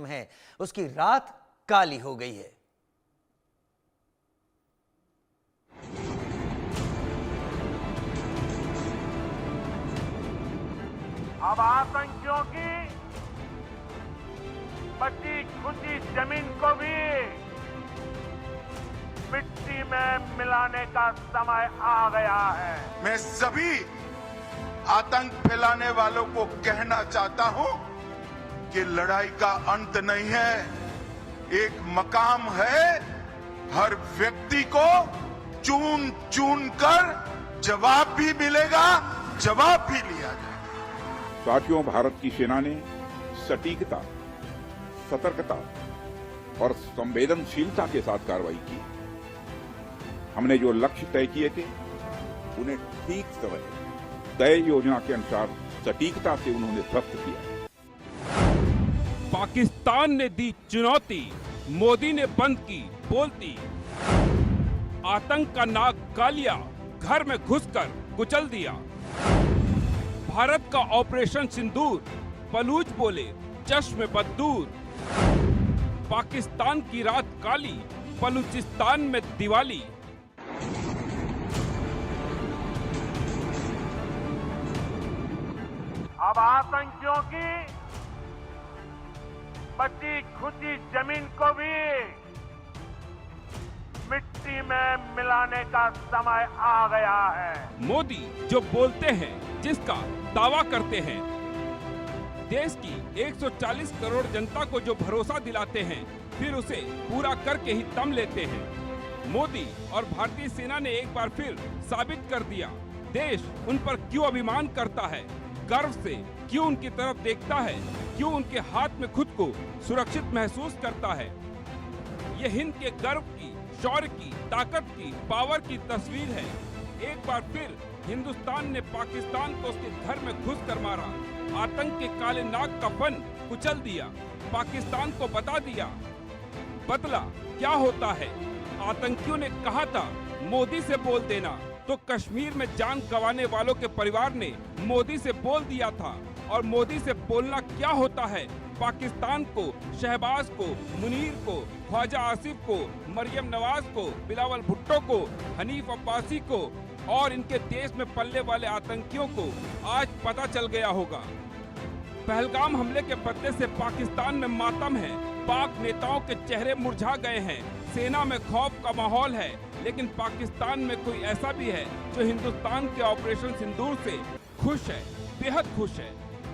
है उसकी रात काली हो गई है। अब आतंकियों की बची खुची जमीन को भी मिट्टी में मिलाने का समय आ गया है। मैं सभी आतंक फैलाने वालों को कहना चाहता हूं कि लड़ाई का अंत नहीं है, एक मकाम है। हर व्यक्ति को चुन चुन कर जवाब भी मिलेगा, जवाब भी लिया जाएगा। साथियों, भारत की सेना ने सटीकता, सतर्कता और संवेदनशीलता के साथ कार्रवाई की। हमने जो लक्ष्य तय किए थे उन्हें ठीक समय तय योजना के अनुसार सटीकता से उन्होंने ध्वस्त किया। पाकिस्तान ने दी चुनौती, मोदी ने बंद की बोलती। आतंक का नाग कालिया घर में घुसकर कुचल दिया। भारत का ऑपरेशन सिंदूर, बलूच बोले चश्मे बदूर। पाकिस्तान की रात काली, बलूचिस्तान में दिवाली। अब आतंकियों की बची खुची जमीन को भी मिट्टी में मिलाने का समय आ गया है। मोदी जो बोलते हैं, जिसका दावा करते हैं, देश की 140 करोड़ जनता को जो भरोसा दिलाते हैं, फिर उसे पूरा करके ही दम लेते हैं। मोदी और भारतीय सेना ने एक बार फिर साबित कर दिया, देश उन पर क्यों अभिमान करता है, गर्व से क्यों उनकी तरफ देखता है, क्यों उनके हाथ में खुद को सुरक्षित महसूस करता है। ये हिंद के गर्व की, शौर्य की, ताकत की, पावर की तस्वीर है। एक बार फिर हिंदुस्तान ने पाकिस्तान को उसके घर में घुस कर मारा। आतंक के काले नाग का फन कुचल दिया। पाकिस्तान को बता दिया बदला क्या होता है। आतंकियों ने कहा था मोदी से बोल देना, तो कश्मीर में जान गंवाने वालों के परिवार ने मोदी से बोल दिया था। और मोदी से बोलना क्या होता है, पाकिस्तान को, शहबाज को, मुनीर को, ख्वाजा आसिफ को, मरियम नवाज को, बिलावल भुट्टो को, हनीफ अब्बासी को और इनके देश में पलने वाले आतंकियों को आज पता चल गया होगा। पहलगाम हमले के बदले से पाकिस्तान में मातम है। पाक नेताओं के चेहरे मुरझा गए हैं। सेना में खौफ का माहौल है। लेकिन पाकिस्तान में कोई ऐसा भी है जो हिंदुस्तान के ऑपरेशन सिंदूर से खुश है, बेहद खुश है।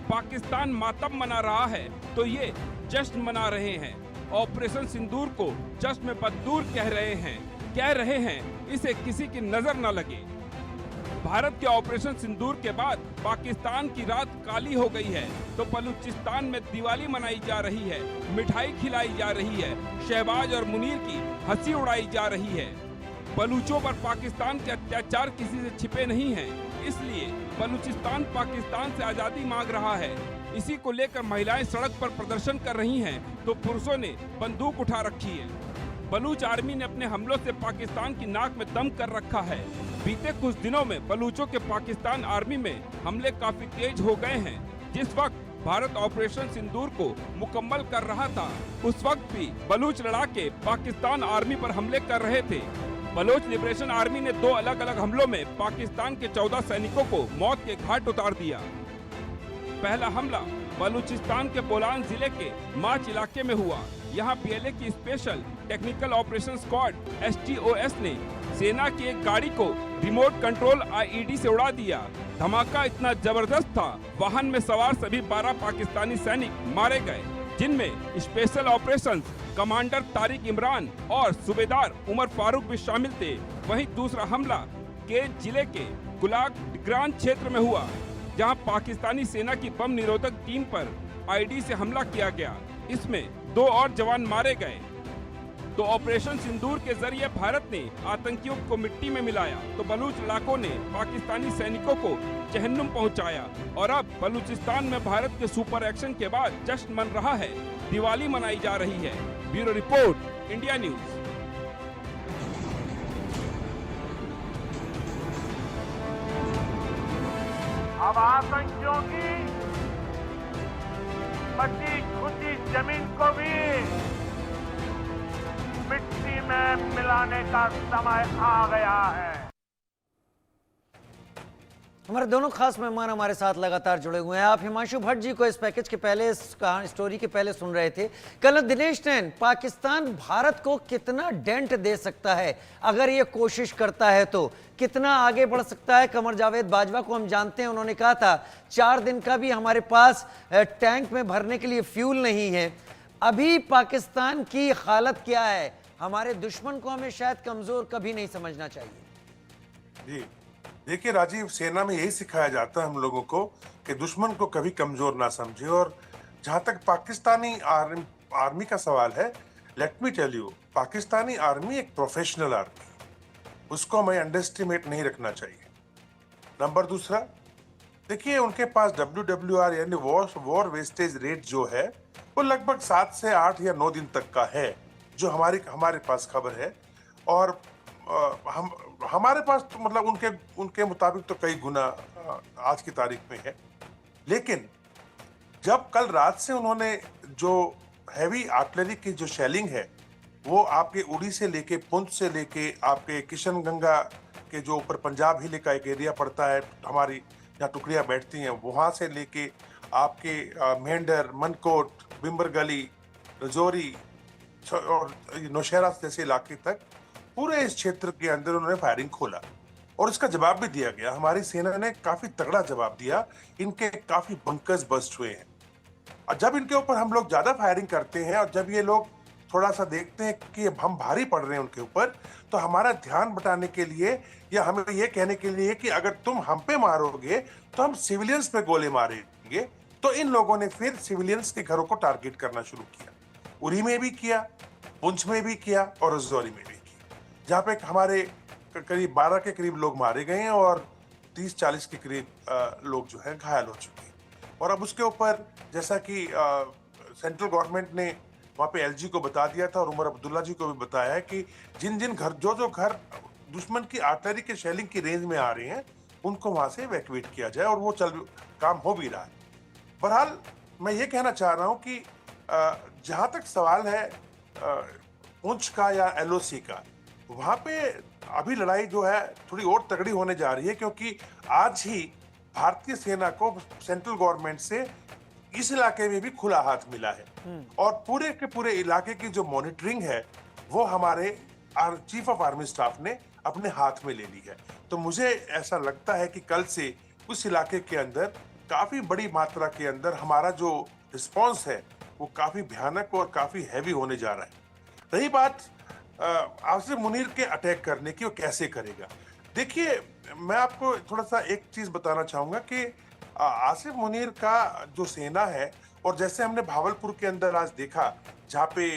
पाकिस्तान मातम मना रहा है तो ये जश्न मना रहे हैं। ऑपरेशन सिंदूर को जश्न बदूर कह रहे हैं इसे किसी की नजर न लगे। भारत के ऑपरेशन सिंदूर के बाद पाकिस्तान की रात काली हो गई है तो बलूचिस्तान में दिवाली मनाई जा रही है, मिठाई खिलाई जा रही है, शहबाज और मुनीर की हंसी उड़ाई जा रही है। बलूचों पर पाकिस्तान के अत्याचार किसी से छिपे नहीं हैं, इसलिए बलूचिस्तान पाकिस्तान से आजादी मांग रहा है। इसी को लेकर महिलाएं सड़क पर प्रदर्शन कर रही हैं तो पुरुषों ने बंदूक उठा रखी है। बलूच आर्मी ने अपने हमलों से पाकिस्तान की नाक में दम कर रखा है। बीते कुछ दिनों में बलूचों के पाकिस्तान आर्मी में हमले काफी तेज हो गए हैं। जिस वक्त भारत ऑपरेशन सिंदूर को मुकम्मल कर रहा था, उस वक्त भी बलूच लड़ाके पाकिस्तान आर्मी पर हमले कर रहे थे। बलोच लिबरेशन आर्मी ने 2 अलग अलग हमलों में पाकिस्तान के 14 सैनिकों को मौत के घाट उतार दिया। पहला हमला बलूचिस्तान के बोलान जिले के माच इलाके में हुआ। यहाँ बीएलए की special technical operation squad STOS ने सेना की एक गाड़ी को रिमोट कंट्रोल IED से उड़ा दिया। धमाका इतना जबरदस्त था, वाहन में सवार सभी 12 पाकिस्तानी सैनिक मारे गए, जिनमें special operations commander Tariq Imran और सूबेदार उमर फारूक भी शामिल थे। वहीं दूसरा हमला केज जिले के गुलाग डिग्रान क्षेत्र में हुआ, जहां पाकिस्तानी सेना की बम निरोधक टीम पर IED से हमला किया गया। इसमें 2 और जवान मारे गए। तो ऑपरेशन सिंदूर के जरिए भारत ने आतंकियों को मिट्टी में मिलाया तो बलूच लड़ाकों ने पाकिस्तानी सैनिकों को जहन्नुम पहुंचाया। और अब बलूचिस्तान में भारत के सुपर एक्शन के बाद जश्न मन रहा है, दिवाली मनाई जा रही है। Bureau report, India news. अब आतंकियों की बची खुची जमीन को भी मिट्टी में मिलाने का समय आ गया है। हमारे दोनों खास मेहमान हमारे साथ लगातार जुड़े हुए हैं। आप हिमांशु भट्ट जी को इस पैकेज के पहले, इस स्टोरी के पहले सुन रहे थे। कल दिनेश नैन, पाकिस्तान भारत को कितना डेंट दे सकता है अगर ये कोशिश करता है तो, कितना आगे बढ़ सकता है। कमर जावेद बाजवा को हम जानते हैं, उन्होंने कहा था 4 दिन का भी हमारे पास टैंक में भरने के लिए फ्यूल नहीं है। अभी पाकिस्तान की हालत क्या है, हमारे दुश्मन को हमें शायद कमजोर कभी नहीं समझना चाहिए। जी देखिए राजीव, सेना में यही सिखाया जाता है हम लोगों को कि दुश्मन को कभी कमजोर ना समझे। और जहां तक पाकिस्तानी आर्मी का सवाल है, let me tell you, Pakistani army एक प्रोफेशनल आर्मी, उसको हमें अंडरएस्टिमेट नहीं रखना चाहिए। नंबर दूसरा, देखिए उनके पास WWR यानी वॉर वेस्टेज रेट जो है वो लगभग 7 से 8 या 9 दिन तक का है, जो हमारे पास खबर है। और हमारे पास तो मतलब उनके मुताबिक तो कई गुना आज की तारीख में है। लेकिन जब कल रात से उन्होंने जो हैवी आर्टिलरी की जो शेलिंग है वो आपके उड़ी से लेके पुंछ से लेके आपके किशनगंगा के जो ऊपर पंजाब हिल का एक एरिया पड़ता है, हमारी जहाँ टुकड़ियाँ बैठती हैं, वहाँ से लेके आपके मेंढर, मनकोट, बिम्बर गली, रजौरी और नौशहरा जैसे इलाके तक पूरे इस क्षेत्र के अंदर उन्होंने फायरिंग खोला और इसका जवाब भी दिया गया। हमारी सेना ने काफी तगड़ा जवाब दिया, इनके काफी बंकर्स बस्ट हुए हैं। और जब इनके ऊपर हम लोग ज्यादा फायरिंग करते हैं और जब ये लोग थोड़ा सा देखते हैं कि हम भारी पड़ रहे हैं उनके ऊपर, तो हमारा ध्यान बटाने के लिए या हमें ये कहने के लिए कि अगर तुम हम पे मारोगे तो हम सिविलियंस पे गोले मारेंगे, तो इन लोगों ने फिर सिविलियंस के घरों को टारगेट करना शुरू किया। उरी में भी किया, पुंछ में भी किया और रजौरी में भी किया, जहाँ पे हमारे करीब 12 के करीब लोग मारे गए हैं और 30-40 के करीब लोग जो है घायल हो चुके हैं। और अब उसके ऊपर जैसा कि सेंट्रल गवर्नमेंट ने वहाँ पे LG को बता दिया था और उमर अब्दुल्ला जी को भी बताया है कि जिन जिन घर जो घर दुश्मन की आर्टिलरी के शेलिंग की रेंज में आ रहे हैं उनको वहाँ से इवैक्यूएट किया जाए, और वो काम हो भी रहा है। बहरहाल मैं ये कहना चाह रहा हूँ कि जहाँ तक सवाल है पुंछ का या LOC का, वहाँ पे अभी लड़ाई जो है थोड़ी और तगड़ी होने जा रही है, क्योंकि आज ही भारतीय सेना को सेंट्रल गवर्नमेंट से इस इलाके में भी खुला हाथ मिला है और पूरे के पूरे इलाके की जो मॉनिटरिंग है वो हमारे चीफ ऑफ आर्मी स्टाफ ने अपने हाथ में ले ली है। तो मुझे ऐसा लगता है कि कल से उस इलाके के अंदर काफी बड़ी मात्रा के अंदर हमारा जो रिस्पॉन्स है वो काफी भयानक और काफी हैवी होने जा रहा है। रही बात आसिफ मुनीर के अटैक करने की, वो कैसे करेगा? देखिए मैं आपको थोड़ा सा एक चीज बताना चाहूंगा कि आसिफ मुनीर का जो सेना है, और जैसे हमने भावलपुर के अंदर आज देखा जहाँ पे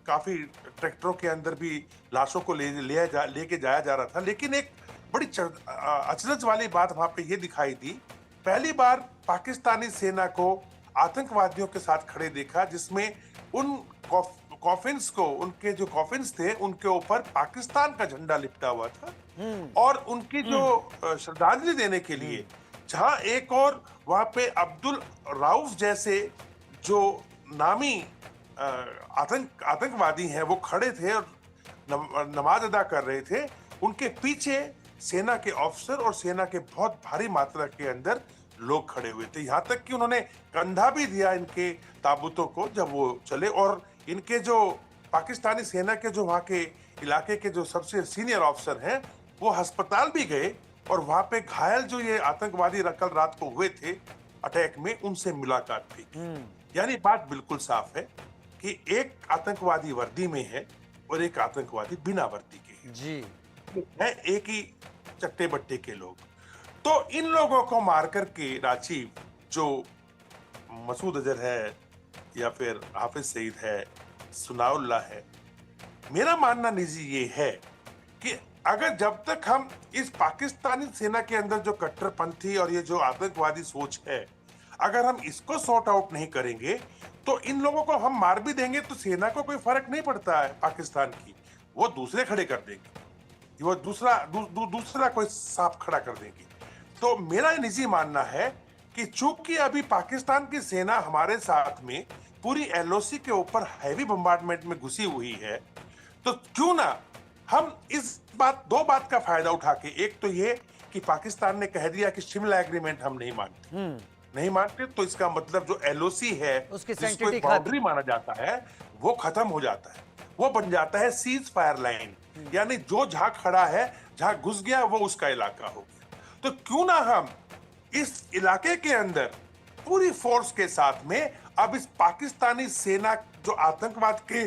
काफी ट्रैक्टरों के अंदर भी लाशों को लेके जाया जा रहा था, लेकिन एक बड़ी अचरज वाली बात वहां पे ये दिखाई दी, पहली बार पाकिस्तानी सेना को आतंकवादियों के साथ खड़े देखा, जिसमें उन कॉफिन्स को, उनके जो कॉफिन्स थे उनके ऊपर पाकिस्तान का झंडा लिपटा हुआ था और उनकी जो श्रद्धांजलि देने के लिए जहां एक और वहां पे अब्दुल राउफ जैसे जो नामी आतंकवादी हैं वो खड़े थे और नमाज अदा कर रहे थे, उनके पीछे सेना के ऑफिसर और सेना के बहुत भारी मात्रा के अंदर लोग खड़े हुए थे। यहाँ तक कि उन्होंने कंधा भी दिया इनके ताबूतों को जब वो चले, और इनके जो पाकिस्तानी सेना के जो वहाँ के इलाके के जो सबसे सीनियर ऑफिसर हैं वो अस्पताल भी गए और वहाँ पे घायल जो ये आतंकवादी कल रात को हुए थे अटैक में, उनसे मुलाकात भी की। यानी बात बिल्कुल साफ है कि एक आतंकवादी वर्दी में है और एक आतंकवादी बिना वर्दी के है जी, है एक ही चट्टे बट्टे के लोग। तो इन लोगों को मार करके रांची जो मसूद अजहर है या फिर हाफिज सईद है, सुनाउल्लाह है, मेरा मानना निजी ये है कि अगर जब तक हम इस पाकिस्तानी सेना के अंदर जो कट्टरपंथी और ये जो आतंकवादी सोच है, अगर हम इसको सॉर्ट आउट नहीं करेंगे तो इन लोगों को हम मार भी देंगे तो सेना को कोई फर्क नहीं पड़ता है पाकिस्तान की, वो दूसरे खड़े कर देंगे, वो दूसरा कोई सांप खड़ा कर देंगे। तो मेरा निजी मानना है कि चूंकि अभी पाकिस्तान की सेना हमारे साथ में पूरी एलओसी के ऊपर हैवी बम्बार्डमेंट में घुसी हुई है, तो क्यों ना हम इस दो बात का फायदा उठा के, एक तो ये कि पाकिस्तान ने कह दिया कि शिमला एग्रीमेंट हम नहीं मानते, तो इसका मतलब जो एलओसी है, उसकी जिसको sanctity एक बाउंड्री माना जाता है, वो खत्म हो जाता है। वो बन जाता है सीज फायर लाइन, यानी जो जहां खड़ा है, जहां घुस गया, वो उसका इलाका हो गया। तो क्यों ना हम इस इलाके के अंदर पूरी फोर्स के साथ में अब इस पाकिस्तानी सेना जो आतंकवाद के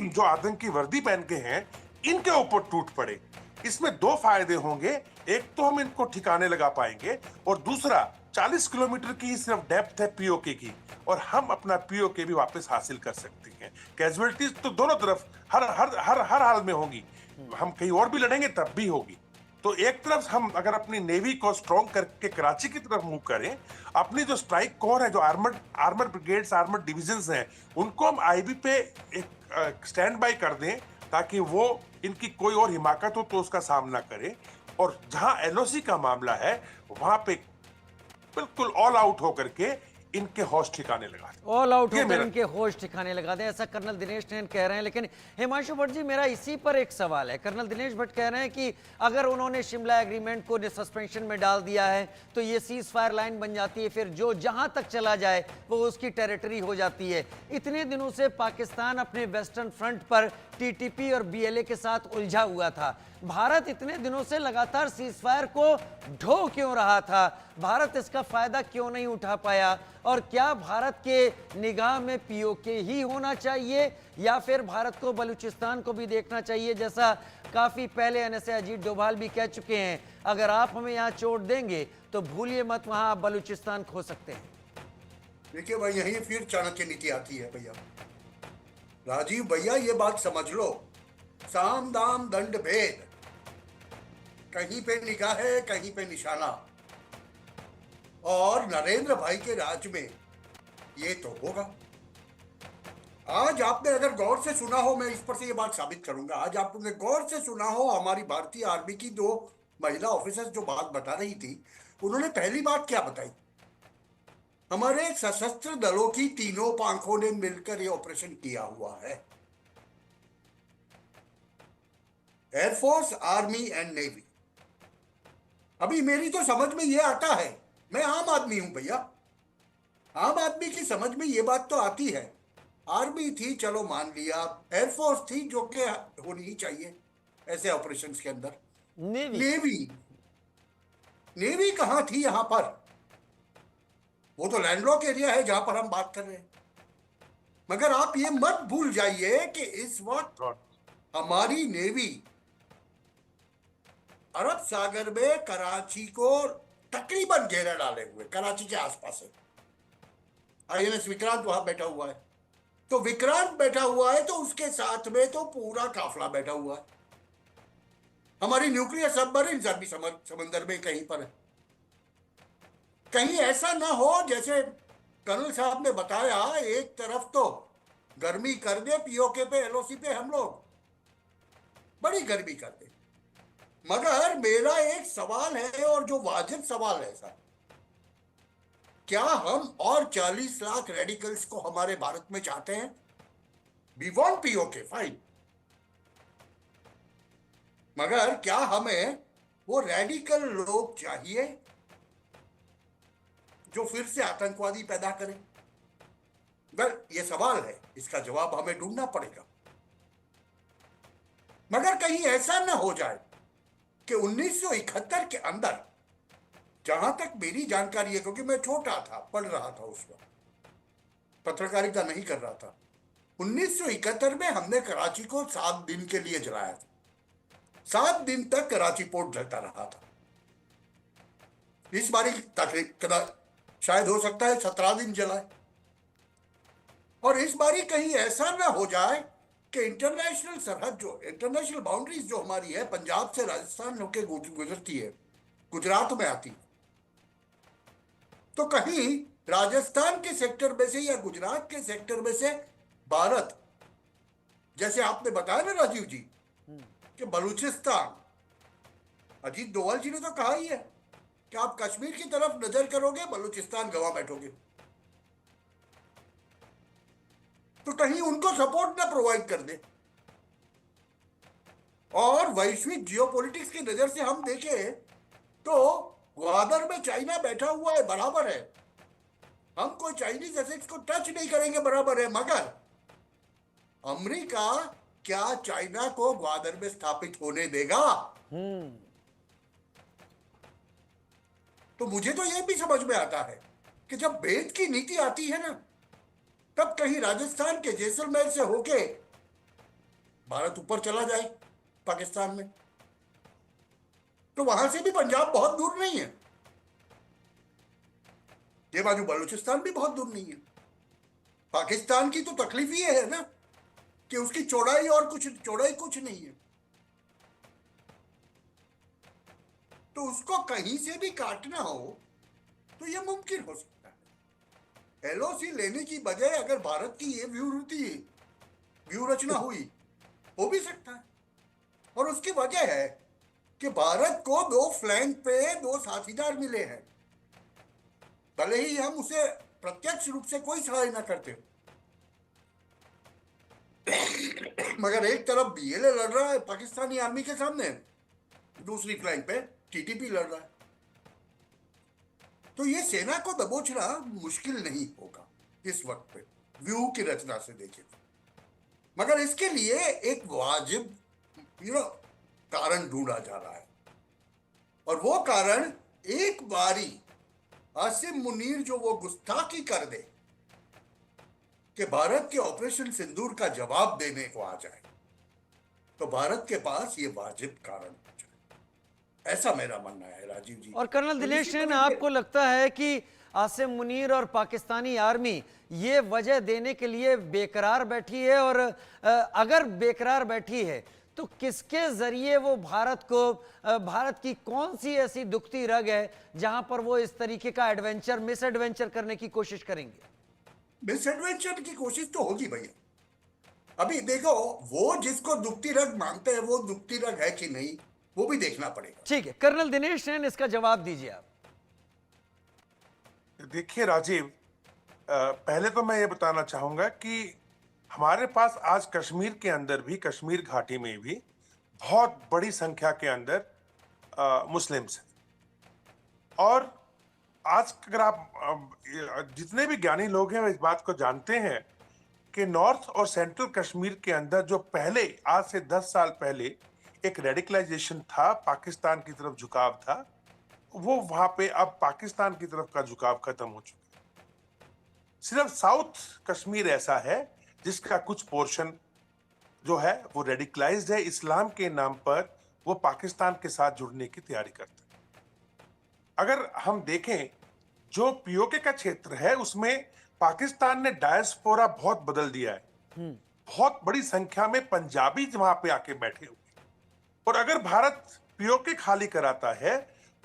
जो आतंकी वर्दी पहन के हैं, इनके ऊपर टूट पड़े। इसमें दो फायदे होंगे, एक तो हम इनको ठिकाने लगा पाएंगे, और दूसरा 40 किलोमीटर की सिर्फ डेप्थ है पीओके की, और हम अपना पीओके भी वापस हासिल कर सकते हैं। कैजुअलिटीज तो दोनों तरफ हर हाल में होगी, हम कहीं और भी लड़ेंगे तब भी होगी। तो एक तरफ हम अगर अपनी नेवी को स्ट्रॉन्ग करके कराची की तरफ मूव करें, अपनी जो स्ट्राइक कोर है, जो आर्मर ब्रिगेड्स, आर्मर डिविजन्स हैं, उनको हम आईबी पे एक स्टैंड बाय कर दें, ताकि वो इनकी कोई और हिमाकत हो तो उसका सामना करे। और जहां एलओसी का मामला है, वहां पे बिल्कुल ऑल आउट होकर के इनके होश ठिकाने लगा दें। ऑल आउट ये होकर मेरा- इनके होश ठिकाने लगा दें, ऐसा कर्नल दिनेश नैन कह रहे हैं। लेकिन हिमांशु भट्ट जी, मेरा इसी पर एक सवाल है। कर्नल दिनेश भट्ट कह रहे हैं कि अगर उन्होंने शिमला एग्रीमेंट को सस्पेंशन में डाल दिया है तो ये सीज फायर लाइन बन जाती है, फिर जो जहां तक चला जाए वो उसकी टेरिटरी हो जाती है। इतने दिनों से पाकिस्तान अपने वेस्टर्न फ्रंट पर टीटीपी और बीएलए के साथ उलझा हुआ था। भारत इतने दिनों से लगातार सीज फायर को ढो क्यों रहा था? भारत इसका फायदा क्यों नहीं उठा पाया? और क्या भारत के निगाह में पीओके ही होना चाहिए, या फिर भारत को बलूचिस्तान को भी देखना चाहिए, जैसा काफी पहले एनएसए अजीत डोभाल भी कह चुके हैं, अगर आप हमें यहाँ चोट देंगे तो भूलिए मत, वहां आप बलूचिस्तान खो सकते हैं। देखिए भाई, यही फिर चाणक्य नीति आती है भैया। राजीव भैया, ये बात समझ लो, साम दाम दंड भेद, कहीं पे निगाह है, कहीं पे निशाना। और नरेंद्र भाई के राज में ये तो होगा। आज आपने अगर गौर से सुना हो, मैं इस पर से ये बात साबित करूंगा, आज आपने गौर से सुना हो, हमारी भारतीय आर्मी की दो महिला ऑफिसर्स जो बात बता रही थी, उन्होंने पहली बात क्या बताई? हमारे सशस्त्र दलों की तीनों पांखों ने मिलकर ये ऑपरेशन किया हुआ है। Air force, army and navy. अभी मेरी तो समझ में ये आता है, मैं आम आदमी हूं भैया, आम आदमी की समझ में ये बात तो आती है। आर्मी थी, चलो मान लिया, एयरफोर्स थी जो कि होनी ही चाहिए ऐसे ऑपरेशंस के अंदर। नेवी कहां थी यहां पर? वो तो लैंडलॉक एरिया है जहां पर हम बात कर रहे हैं। मगर आप ये मत भूल जाइए कि इस वक्त हमारी नेवी अरब सागर में कराची को तकरीबन घेरा डाले हुए, कराची के आसपास है। आईएनएस विक्रांत वहां बैठा हुआ है, तो विक्रांत बैठा हुआ है तो उसके साथ में तो पूरा काफिला बैठा हुआ है। हमारी न्यूक्लियर सबमरीन अरबी समंदर में कहीं पर है। कहीं ऐसा ना हो जैसे कर्नल साहब ने बताया, एक तरफ तो गर्मी कर दे पीओके पे, एलओसी पे हम लोग बड़ी गर्मी कर दे। मगर मेरा एक सवाल है, और जो वाजिब सवाल है सर, क्या हम और 40 लाख रेडिकल्स को हमारे भारत में चाहते हैं? वी वांट पीओके, फाइन, मगर क्या हमें वो रेडिकल लोग चाहिए जो फिर से आतंकवादी पैदा करें? वेल, ये सवाल है, इसका जवाब हमें ढूंढना पड़ेगा। मगर कहीं ऐसा ना हो जाए कि 1971 के अंदर, जहां तक मेरी जानकारी है, क्योंकि मैं छोटा था, पढ़ रहा था उस वक्त, पत्रकारिता नहीं कर रहा था, 1971 में हमने कराची को 7 दिन के लिए जलाया था। 7 दिन तक कराची पोर्ट जलता रहा था। इस बारी तकरीबन शायद हो सकता है 17 दिन जलाए। और इस बारी कहीं ऐसा ना हो जाए कि इंटरनेशनल सरहद, जो इंटरनेशनल बाउंड्रीज जो हमारी है, पंजाब से राजस्थान होकर गुजरती है, गुजरात में आती है, तो कहीं राजस्थान के सेक्टर में से या गुजरात के सेक्टर में से भारत, जैसे आपने बताया ना राजीव जी कि बलूचिस्तान, अजीत डोभाल जी ने तो कहा ही है कि आप कश्मीर की तरफ नजर करोगे, बलूचिस्तान गंवा बैठोगे। तो कहीं उनको सपोर्ट ना प्रोवाइड कर दे। और वैश्विक जियोपॉलिटिक्स की नजर से हम देखें तो ग्वादर में चाइना बैठा हुआ है, बराबर है। हम कोई चाइनीज एसेट्स को टच नहीं करेंगे, बराबर है। मगर अमेरिका क्या चाइना को ग्वादर में स्थापित होने देगा? तो मुझे तो यह भी समझ में आता है कि जब भेद की नीति आती है ना, तब कहीं राजस्थान के जैसलमेर से होके भारत ऊपर चला जाए पाकिस्तान में, तो वहां से भी पंजाब बहुत दूर नहीं है, ये बाजू बलूचिस्तान भी बहुत दूर नहीं है। पाकिस्तान की तो तकलीफ ये है ना कि उसकी चौड़ाई कुछ नहीं है, तो उसको कहीं से भी काटना हो तो यह मुमकिन हो सकता है। एलओसी लेने की बजाय अगर भारत की ये व्यू रचना हुई, हो भी सकता है। और उसकी वजह है कि भारत को दो फ्लैंक पे दो साथीदार मिले हैं, भले ही हम उसे प्रत्यक्ष रूप से कोई सहाय ना करते हो। मगर एक तरफ बीएलए लड़ रहा है पाकिस्तानी आर्मी के सामने, दूसरी फ्लैंक पे टीटीपी लड़ रहा है। तो ये सेना को दबोचना मुश्किल नहीं होगा इस वक्त पे, व्यू की रचना से देखें। मगर इसके लिए एक वाजिब कारण ढूंढा जा रहा है, और वो कारण एक बारी आसिम मुनीर जो वो गुस्ताखी कर दे कि भारत के ऑपरेशन सिंदूर का जवाब देने को आ जाए, तो भारत के पास ये वाजिब कारण हो जाए, ऐसा मेरा मानना है राजीव जी। और कर्नल दिनेश सेन, आपको लगता है कि आसिम मुनीर और पाकिस्तानी आर्मी ये वजह देने के लिए बेकरार बैठी है, और अगर बेकरार बैठी है तो किसके जरिए वो भारत की कौन सी ऐसी दुखती रग है जहां पर वो इस तरीके का मिस एडवेंचर करने की कोशिश करेंगे? मिस एडवेंचर की कोशिश तो होगी भैया। अभी देखो, वो जिसको दुखती रग मानते हैं वो दुखती रग है कि नहीं, वो भी देखना पड़ेगा। ठीक है, कर्नल दिनेश सेन, इसका जवाब दीजिए आप। देखिए राजीव, पहले तो मैं ये बताना चाहूंगा कि हमारे पास आज कश्मीर के अंदर भी, कश्मीर घाटी में भी बहुत बड़ी संख्या के अंदर मुस्लिम्स हैं। और आज अगर आप जितने भी ज्ञानी लोग हैं वो इस बात को जानते हैं कि नॉर्थ और सेंट्रल कश्मीर के अंदर जो पहले आज से 10 साल पहले एक रेडिकलाइजेशन था, पाकिस्तान की तरफ झुकाव था, वो वहां पे अब पाकिस्तान की तरफ का झुकाव खत्म हो चुका है। सिर्फ साउथ कश्मीर ऐसा है जिसका कुछ पोर्शन जो है वो रेडिकलाइज्ड है, इस्लाम के नाम पर वो पाकिस्तान के साथ जुड़ने की तैयारी करते हैं। अगर हम देखें, जो पीओके का क्षेत्र है उसमें पाकिस्तान ने डायस्पोरा बहुत बदल दिया है। बहुत बड़ी संख्या में पंजाबी वहां पे आके बैठे हुए, और अगर भारत पीओके खाली कराता है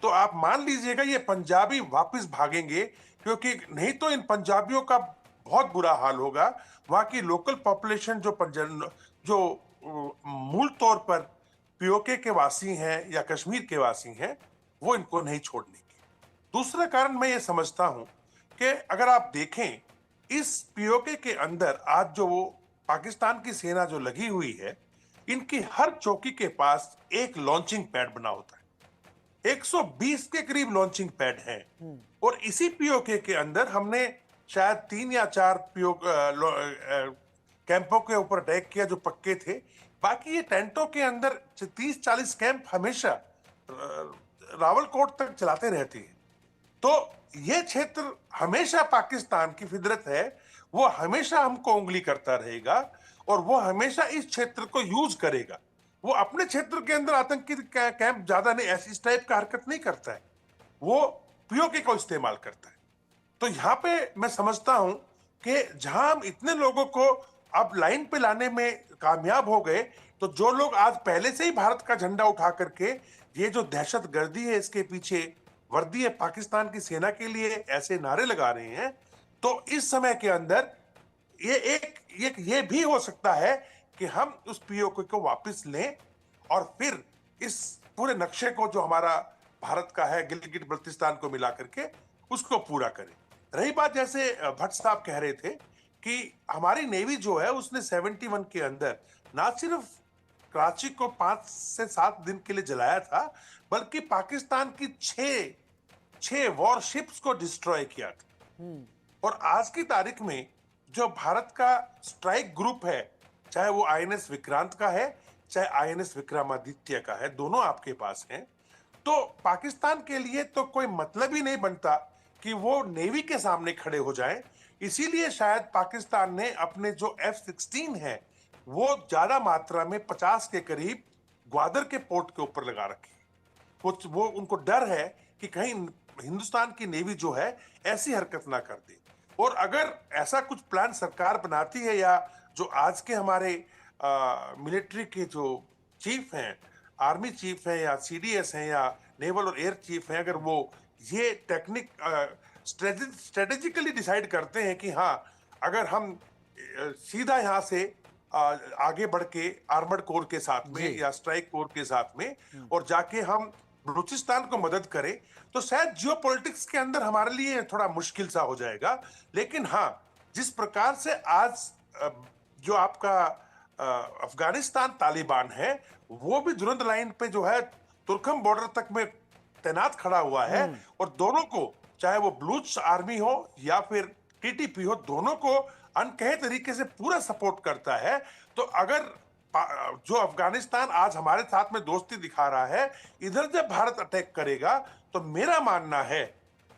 तो आप मान लीजिएगा ये पंजाबी वापस भागेंगे, क्योंकि नहीं तो इन पंजाबियों का बहुत बुरा हाल होगा। वहां की लोकल पॉपुलेशन जो मूल तौर पर पीओके के वासी हैं या कश्मीर के वासी हैं, वो इनको नहीं छोड़ने की। दूसरा कारण मैं ये समझता हूं कि अगर आप देखें, इस पीओके के अंदर आज जो वो पाकिस्तान की सेना जो लगी हुई है, इनकी हर चौकी के पास एक लॉन्चिंग पैड बना होता है। 120 के करीब लॉन्चिंग पैड हैं, और इसी पीओके के अंदर हमने शायद 3 या 4 कैंपों के ऊपर अटैक किया जो पक्के थे। बाकी ये टेंटों के अंदर 30-40 कैंप हमेशा रावलकोट तक चलाते रहते हैं। तो ये क्षेत्र हमेशा पाकिस्तान की फितरत है, वो हमेशा हमको उंगली करता रहेगा, और वो हमेशा इस क्षेत्र को यूज करेगा। वो अपने क्षेत्र के अंदर आतंकी कैंप ज्यादा नहीं, ऐसी इस टाइप का हरकत नहीं करता है, वो पीओके को इस्तेमाल करता है। तो यहाँ पे मैं समझता हूं कि जहां हम इतने लोगों को अब लाइन पे लाने में कामयाब हो गए, तो जो लोग आज पहले से ही भारत का झंडा उठा करके ये जो दहशत गर्दी है इसके पीछे वर्दी है पाकिस्तान की सेना के लिए ऐसे नारे लगा रहे हैं, तो इस समय के अंदर ये भी हो सकता है कि हम उस पीओके को वापस लें, और फिर इस पूरे नक्शे को जो हमारा भारत का है गिलगिट बल्तिस्तान को मिला करके उसको पूरा करें। रही बात, जैसे भट्ट साहब कह रहे थे कि हमारी नेवी जो है उसने 71 के अंदर ना सिर्फ कराची को 5 से 7 दिन के लिए जलाया था, बल्कि पाकिस्तान की 6 वॉरशिप्स को डिस्ट्रॉय किया था। और आज की तारीख में जो भारत का स्ट्राइक ग्रुप है, चाहे वो आईएनएस विक्रांत का है, चाहे आईएनएस विक्रमादित्य का है, दोनों आपके पास हैं, तो पाकिस्तान के लिए तो कोई मतलब ही नहीं बनता कि वो नेवी के सामने खड़े हो जाएं। इसीलिए शायद पाकिस्तान ने अपने जो F-16 है वो ज्यादा मात्रा में 50 के करीब ग्वादर के पोर्ट के ऊपर लगा रखी। वो उनको डर है कि कहीं हिंदुस्तान की नेवी जो है ऐसी हरकत ना कर दे। और अगर ऐसा कुछ प्लान सरकार बनाती है, या जो आज के हमारे मिलिट्री के जो चीफ हैं, आर्मी चीफ हैं या सीडीएस हैं या नेवल और एयर चीफ हैं, अगर वो ये टेक्निक स्ट्रेटेजिकली डिसाइड करते हैं कि हाँ, अगर हम सीधा यहाँ से आगे बढ़ के आर्मर्ड कोर के साथ में या स्ट्राइक कोर के साथ में और जाके हम बलूचिस्तान को मदद करें, तो शायद जियोपॉलिटिक्स के अंदर हमारे लिए थोड़ा मुश्किल सा हो जाएगा। लेकिन हाँ, जिस प्रकार से आज जो आपका अफगानिस्तान तालिबान है, वो भी दुरंत लाइन पे जो है तुर्कम बॉर्डर तक में तैनात खड़ा हुआ है, और दोनों को, चाहे वो बलूच आर्मी हो या फिर टीटीपी हो, दोनों को अनकहे तरीके से पूरा सपोर्ट करता है। तो अगर जो अफगानिस्तान आज हमारे साथ में दोस्ती दिखा रहा है, इधर जब भारत अटैक करेगा तो मेरा मानना है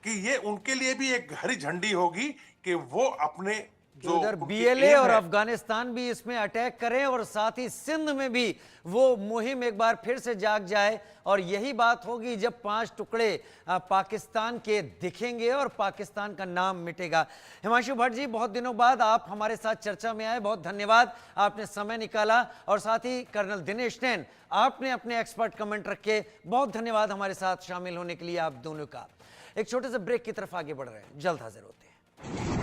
कि ये उनके लिए भी एक हरी झंडी होगी कि वो अपने जो उधर बीएलए और अफगानिस्तान भी इसमें अटैक करें, और साथ ही सिंध में भी वो मुहिम एक बार फिर से जाग जाए। और यही बात होगी जब 5 टुकड़े पाकिस्तान के दिखेंगे और पाकिस्तान का नाम मिटेगा। हिमांशु भट्ट जी, बहुत दिनों बाद आप हमारे साथ चर्चा में आए, बहुत धन्यवाद, आपने समय निकाला। और साथ ही कर्नल दिनेश नैन, आपने अपने एक्सपर्ट कमेंट रखे, बहुत धन्यवाद हमारे साथ शामिल होने के लिए आप दोनों का। एक छोटे से ब्रेक की तरफ आगे बढ़ रहे हैं, जल्द हाजिर होते हैं।